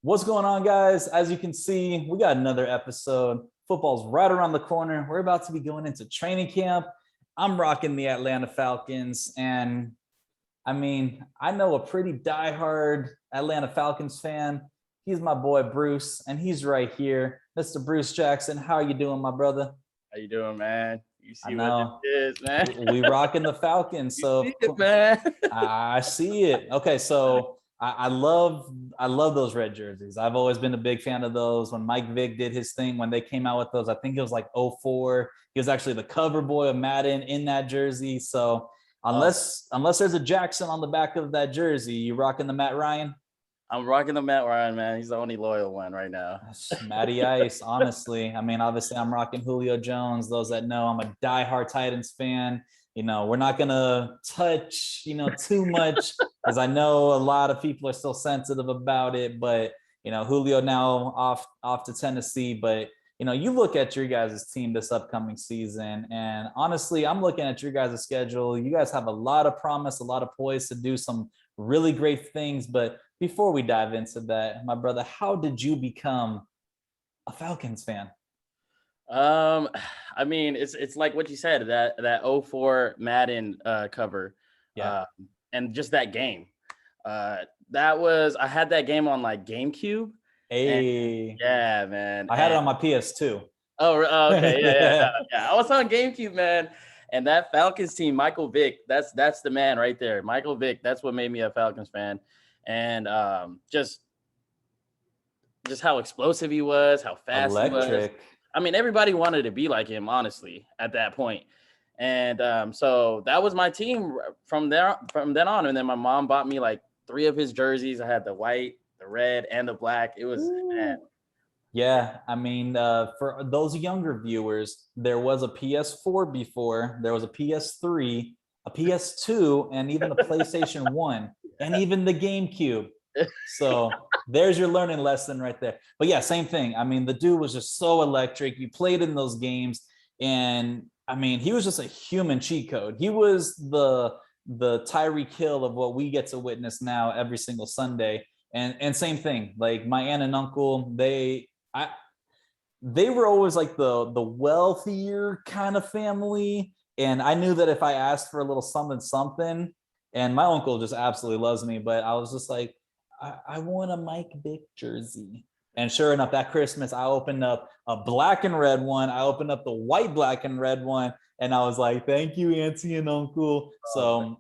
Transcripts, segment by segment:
What's going on, guys? As you can see, we got another episode. Football's right around the corner. We're about to be going into training camp. I'm rocking the Atlanta Falcons, and I know a pretty diehard Atlanta Falcons fan. He's my boy Bruce, and he's right here. Mr. Bruce Jackson, how are you doing, my brother? How you doing, man? You I see what know this is, man? we rocking the Falcons, You see it, so man? I see it. Okay, so I love those red jerseys. I've always been a big fan of those. When Mike Vick did his thing, when they came out with those, I think it was like '04. He was actually the cover boy of Madden in that jersey. So Oh, unless there's a Jackson on the back of that jersey, you rocking the Matt Ryan? I'm rocking the Matt Ryan, man. He's the only loyal one right now. That's Matty Ice, honestly. Obviously, I'm rocking Julio Jones. Those that know, I'm a diehard Titans fan. We're not gonna touch, too much because I know a lot of people are still sensitive about it. But Julio now off to Tennessee. But you look at your guys' team this upcoming season, and honestly, I'm looking at your guys' schedule. You guys have a lot of promise, a lot of poise to do some really great things. But before we dive into that, my brother, how did you become a Falcons fan? Um, it's like what you said, that '04 Madden cover, Yeah. uh, and just that game. I had that game on like GameCube, and Hey, yeah, man. I had it And on my PS2. okay, yeah, Yeah. yeah. I was on GameCube, man. And that Falcons team, Michael Vick, that's the man right there. Michael Vick, that's what made me a Falcons fan. And just how explosive he was, how fast he was. Electric. I mean, everybody wanted to be like him, honestly, at that point. And so that was my team from then on. And then my mom bought me like three of his jerseys. I had the white, the red, and the black. It was man. Yeah, for those younger viewers, there was a PS4 before, there was a PS3, a PS2, and even a PlayStation 1, and even the GameCube. So there's your learning lesson right there. But yeah, same thing. The dude was just so electric. You played in those games, and he was just a human cheat code. He was the Tyreek Hill of what we get to witness now every single Sunday. And same thing. Like my aunt and uncle, they were always like the wealthier kind of family, and I knew that if I asked for a little something something, and my uncle just absolutely loves me, but I was just like, I want a Mike Vick jersey. And sure enough, that Christmas I opened up a black and red one. I opened up the white, black and red one, and I was like, thank you, auntie and uncle. So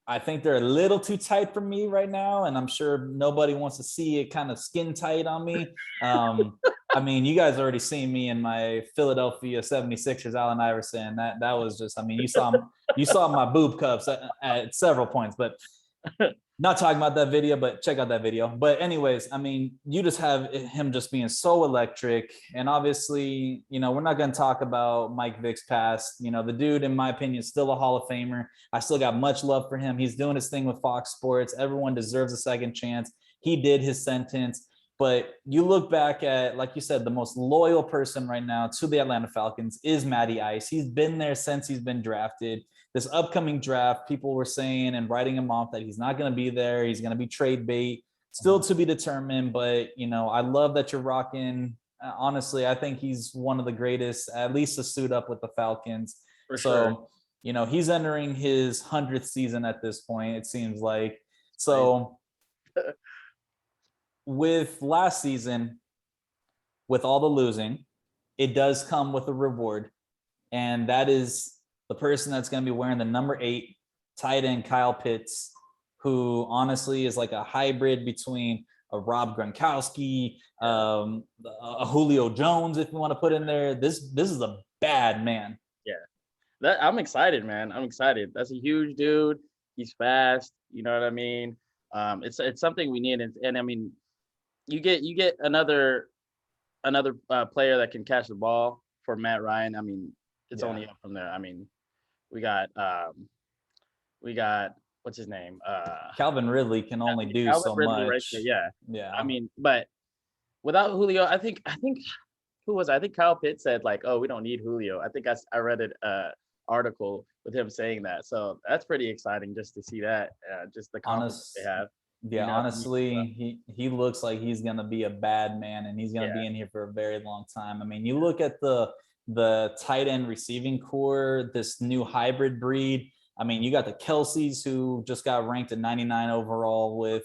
I think they're a little too tight for me right now, and I'm sure nobody wants to see it kind of skin tight on me. You guys already seen me in my Philadelphia 76ers Allen Iverson. That was just, you saw my boob cups at several points, but not talking about that video, but check out that video. But anyways, you just have him just being so electric. And obviously, we're not going to talk about Mike Vick's past. The dude, in my opinion, is still a Hall of Famer. I still got much love for him. He's doing his thing with Fox Sports. Everyone deserves a second chance. He did his sentence. But you look back at, like you said, the most loyal person right now to the Atlanta Falcons is Matty Ice. He's been there since he's been drafted. This upcoming draft, people were saying and writing him off that he's not going to be there. He's going to be trade bait. Still to be determined. But, I love that you're rocking. Honestly, I think he's one of the greatest, at least to suit up with the Falcons. For So, sure. he's entering his 100th season at this point, it seems like. So with last season, with all the losing, it does come with a reward. And that is the person that's going to be wearing the number 8 tight end, Kyle Pitts, who honestly is like a hybrid between a Rob Gronkowski, a Julio Jones, if you want to put in there. This is a bad man. Yeah. I'm excited, man. I'm excited. That's a huge dude. He's fast. You know what I mean? It's something we need, and you get another player that can catch the ball for Matt Ryan. It's Yeah. only up from there. We got we got what's his name? Calvin Ridley can only do Calvin so Ridley right there. much. Yeah. Yeah. But without Julio, I think who was it? I think Kyle Pitts said like, "Oh, we don't need Julio." I think I read an article with him saying that. So that's pretty exciting just to see that, just the confidence Honest, they have. Yeah, honestly, he looks like he's gonna be a bad man, and he's gonna Yeah, be in here for a very long time. I mean, you look at the tight end receiving core, this new hybrid breed. I mean, you got the Kelseys who just got ranked at 99 overall with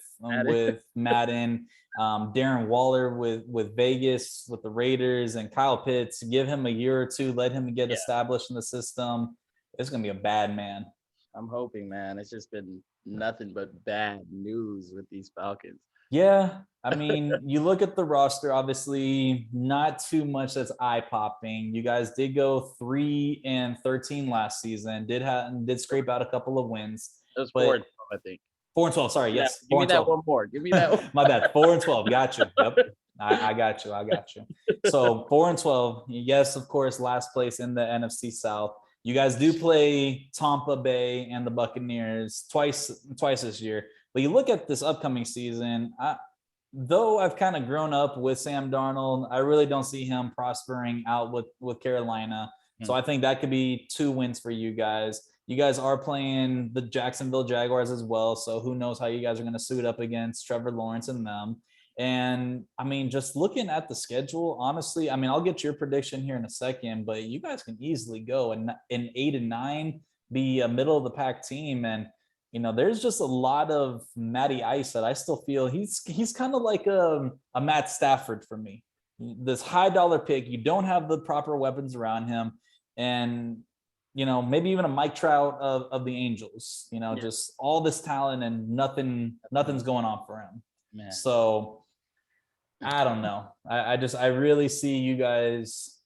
Madden. Darren Waller with Vegas with the Raiders, and Kyle Pitts. Give him a year or two, let him get yeah. established in the system. It's gonna be a bad man. I'm hoping, man. It's just been nothing but bad news with these Falcons. Yeah, I mean, you look at the roster, obviously, not too much that's eye-popping. You guys did go 3-13 last season, did scrape out a couple of wins, It was but 4-12, I think. 4-12. Sorry, Yeah, yes, give four me and that 12. one more. Give me that one. My bad. 4-12. Got you. Yep. I got you. I got you. So 4-12. Yes, of course, last place in the NFC South. You guys do play Tampa Bay and the Buccaneers twice this year. But you look at this upcoming season, though I've kind of grown up with Sam Darnold, I really don't see him prospering out with Carolina. So I think that could be 2 wins for you guys. You guys are playing the Jacksonville Jaguars as well. So who knows how you guys are going to suit up against Trevor Lawrence and them. And I mean, just looking at the schedule, honestly, I mean, I'll get your prediction here in a second, but you guys can easily go and in 8-9, be a middle of the pack team. And there's just a lot of Matty Ice that I still feel he's kind of like a Matt Stafford for me. This high dollar pick, you don't have the proper weapons around him, and maybe even a Mike Trout of the Angels. Just all this talent and nothing's going on for him. Man. So I don't know. I really see you guys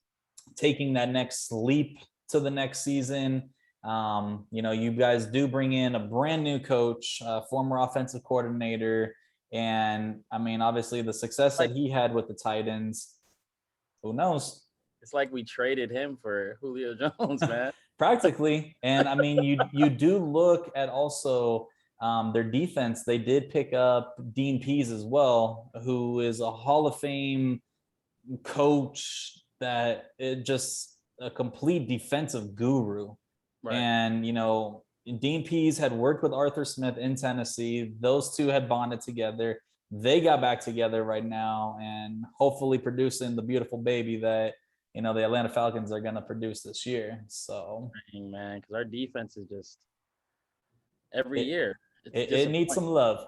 taking that next leap to the next season. You guys do bring in a brand new coach, former offensive coordinator. And I mean, obviously the success that he had with the Titans, who knows? It's like we traded him for Julio Jones, man. Practically. And I mean, you do look at also their defense. They did pick up Dean Pease as well, who is a Hall of Fame coach that it just a complete defensive guru. Right. And, Dean Pease had worked with Arthur Smith in Tennessee. Those two had bonded together. They got back together right now and hopefully producing the beautiful baby that, the Atlanta Falcons are going to produce this year. So, man, because our defense is just every year. It needs some love.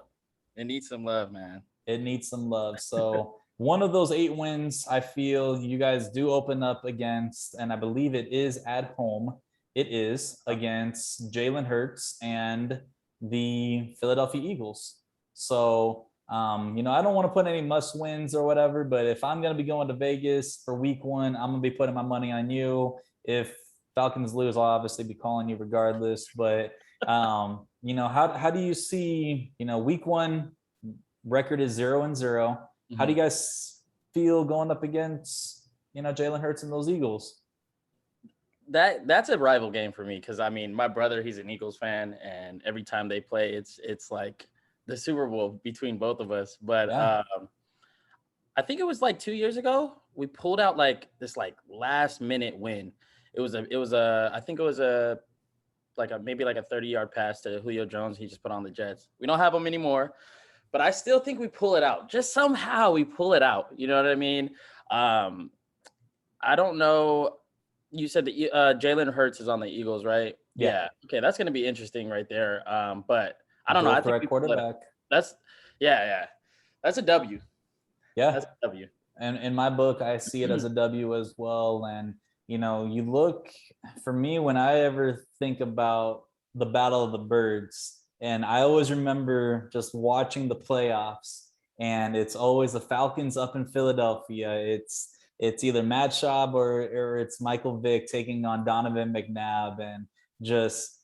It needs some love, man. It needs some love. So one of those 8 wins, I feel you guys do open up against, and I believe it is at home. It is against Jalen Hurts and the Philadelphia Eagles. So, I don't want to put any must wins or whatever, but if I'm going to be going to Vegas for week 1, I'm going to be putting my money on you. If Falcons lose, I'll obviously be calling you regardless. But, how do you see, week 1 record is 0-0. Mm-hmm. How do you guys feel going up against, Jalen Hurts and those Eagles? That's a rival game for me because I mean my brother, he's an Eagles fan, and every time they play, it's like the Super Bowl between both of us. But yeah. I think it was like 2 years ago we pulled out like this like last minute win. I think it was maybe like a 30-yard pass to Julio Jones. He just put on the Jets. We don't have him anymore, but I still think we pull it out. Just somehow we pull it out. You know what I mean? I don't know. You said that Jalen Hurts is on the Eagles, right? Yeah. Okay, that's going to be interesting right there. But I don't know. I think quarterback. That's a W. Yeah, that's a W. And in my book, I see it as a W as well. And you look for me when I ever think about the Battle of the Birds, and I always remember just watching the playoffs, and it's always the Falcons up in Philadelphia. It's either Matt Schaub or it's Michael Vick taking on Donovan McNabb, and just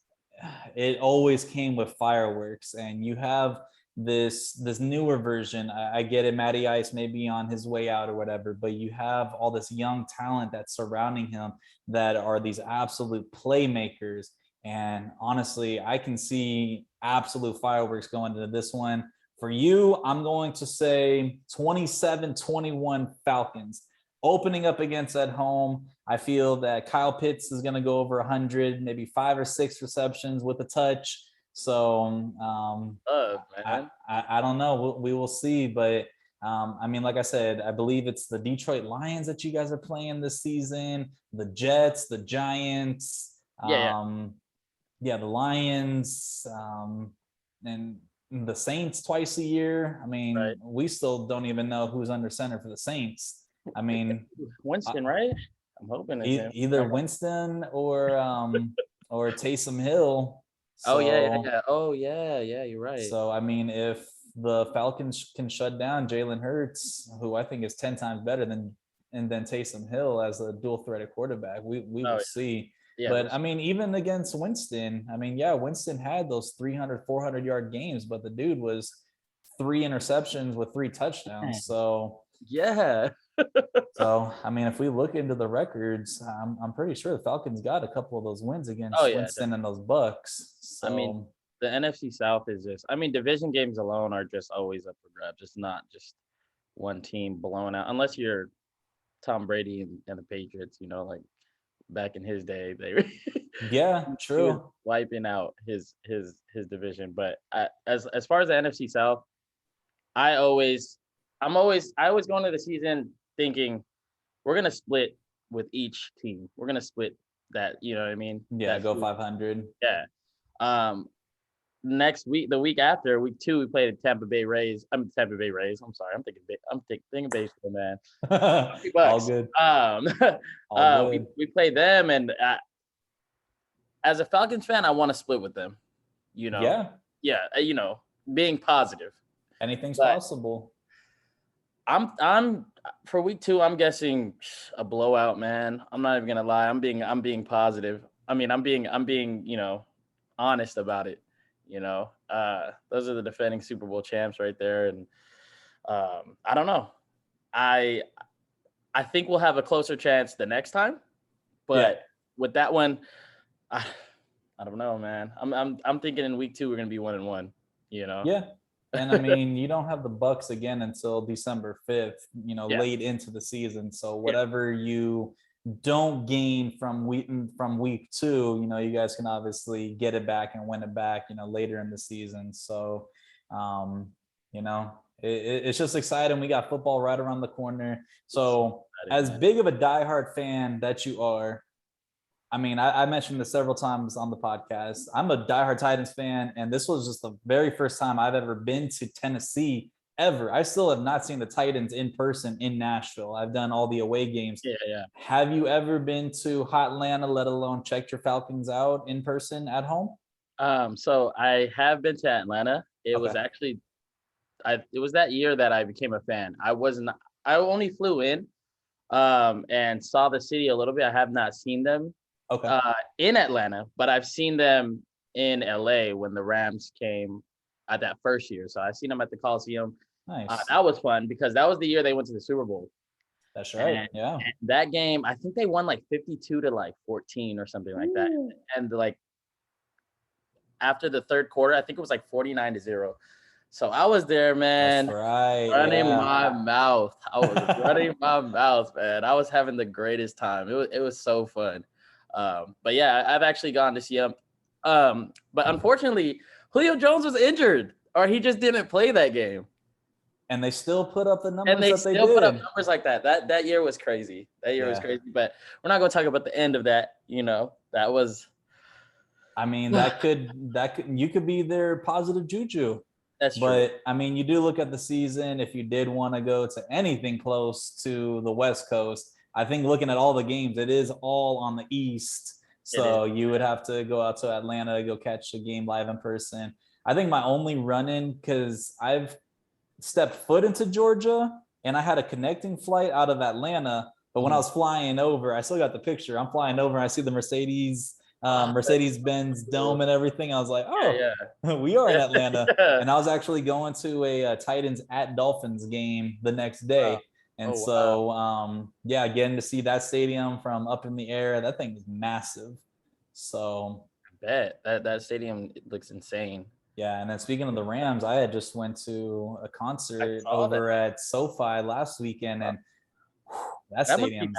it always came with fireworks. And you have this newer version. I get it, Matty Ice may be on his way out or whatever, but you have all this young talent that's surrounding him that are these absolute playmakers. And honestly, I can see absolute fireworks going into this one. For you, I'm going to say 27-21 Falcons. Opening up against at home, I feel that Kyle Pitts is going to go over 100, maybe 5 or 6 receptions with a touch. So Man. I don't know. We will see, but I mean, like I said, I believe it's the Detroit Lions that you guys are playing this season, the Jets, the Giants, Yeah. yeah, the Lions, and the Saints twice a year. I mean, Right. we still don't even know who's under center for the Saints. I mean, Winston, right? I'm hoping it's him. either Winston or Taysom Hill. Oh yeah, yeah, So yeah. Oh yeah, yeah. You're right. I mean, if the Falcons can shut down Jalen Hurts, who I think is 10 times better than Taysom Hill as a dual threat quarterback, we Oh will see. yeah. Yeah. But I mean, even against Winston, I mean, yeah, Winston had those 300, 400-yard games, but the dude was 3 interceptions with 3 touchdowns. Yeah. I mean, if we look into the records, I'm pretty sure the Falcons got a couple of those wins Oh against yeah. Winston and those Bucks. I mean, So the NFC South is just. I mean, division games alone are just always up for grabs. It's not just one team blowing out, unless you're Tom Brady and the Patriots. You know, like back in his day, they yeah, he was true. wiping out his division. But as far as the NFC South, I always I always go into the season thinking we're gonna split with each team. We're gonna split that. You know what I mean? Yeah, go 500. Yeah. Um, next week, the week after, week 2, we played the Tampa Bay Rays. Tampa Bay Rays. I'm sorry, I'm thinking baseball, man. All $50. good. All good. We played them, and as a Falcons fan, I want to split with them. You know, Yeah, you know, being positive. anything's But possible. I'm for week 2. I'm guessing a blowout, man. I'm not even gonna lie. I'm being positive. I mean, I'm being honest about it. Those are the defending Super Bowl champs right there, and I don't know. I I think we'll have a closer chance the next time, Yeah, but with that one, I, I don't know, man. I'm thinking in week 2 we're gonna be 1-1. You know. yeah. And I mean, you don't have the Bucks again until December 5th, Yeah. late into the season. So Yeah. whatever you don't gain from week 2, you guys can obviously get it back and win it back, later in the season. So um, it's just exciting. We got football right around the corner. So as big of a diehard fan that you are, I mean, I mentioned this several times on the podcast. I'm a diehard Titans fan, and this was just the very first time I've ever been to Tennessee ever. I still have not seen the Titans in person in Nashville. I've done all the away games. Yeah. Have you ever been to Hot Atlanta, let alone checked your Falcons out in person at home? So I have been to Atlanta. It was Okay. actually it was that year that I became a fan. I only flew in and saw the city a little bit. I have not seen them Okay. in Atlanta, but I've seen them in LA when the Rams came at that first year. So I seen them at the Coliseum. Nice. That was fun because that was the year they went to the Super Bowl. That's right. And, Yeah. and that game, I think they won like 52 to like 14 or something like that. And like after the third quarter, I think it was like 49-0. So I was there, man. That's right. Running Yeah. my mouth. I was running my mouth, man. I was having the greatest time. It was so fun. But yeah, I've actually gone to see him. But unfortunately, Julio Jones was injured, or he just didn't play that game. And they still put up the numbers And they that they still put up did. numbers like that. That year was crazy. That year was crazy. But we're not going to talk about the end of that. That was. I mean, that could you could be their positive juju. That's true. But I mean, you do look at the season. If you did want to go to anything close to the West Coast, I think looking at all the games, it is all on the East. So you would have to go out to Atlanta, go catch a game live in person. I think my only run-in, because I've stepped foot into Georgia and I had a connecting flight out of Atlanta. But when I was flying over, I still got the picture. I'm flying over and I see the Mercedes-Benz dome and everything. I was like, oh, we are in Atlanta. And I was actually going to a Titans at Dolphins game the next day. And getting to see that stadium from up in the air, that thing is massive. So I bet that stadium looks insane. Yeah, and then speaking of the Rams, I had just went to a concert over at SoFi last weekend, and that stadium's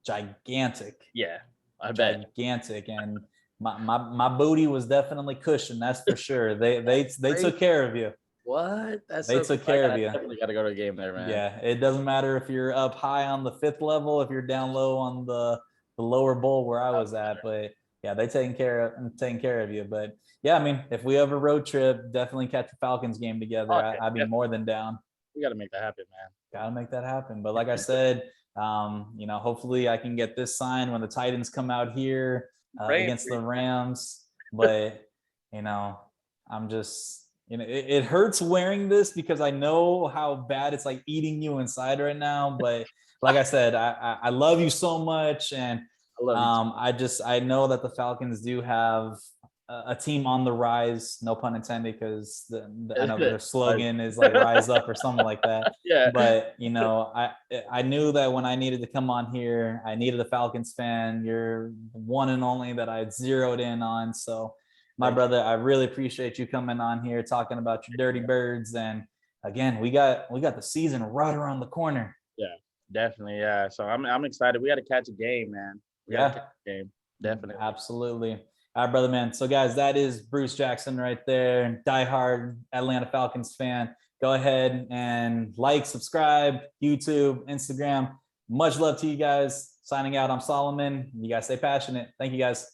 gigantic. Yeah, I bet. Gigantic, and My booty was definitely cushioned, that's for sure. They took care of you. What? That's They so took cool. I care of you. definitely got to go to a game there, man. Yeah, it doesn't matter if you're up high on the 5th level, if you're down low on the lower bowl where I was at, but yeah, they taking care of you. But yeah, I mean, if we ever road trip, definitely catch a Falcons game together. Oh, I'd be more than down. we got to make that happen, man. Got to make that happen. But like I said, hopefully I can get this signed when the Titans come out here against the Rams. But I'm just it hurts wearing this because I know how bad it's like eating you inside right now. But like I said, I love you so much, and I love you I know that the Falcons do have a team on the rise, no pun intended, because I know their slogan is like "Rise Up" or something like that. Yeah. But I knew that when I needed to come on here, I needed a Falcons fan. You're one and only that I had zeroed in on. So, my brother, I really appreciate you coming on here talking about your Dirty Birds. And again, we got the season right around the corner. Yeah, definitely. Yeah. So I'm excited. We got to catch a game, man. We got to catch a game. Definitely. Absolutely. All right, brother, man. So, guys, that is Bruce Jackson right there, diehard Atlanta Falcons fan. Go ahead and like, subscribe, YouTube, Instagram. Much love to you guys. Signing out. I'm Solomon. You guys stay passionate. Thank you, guys.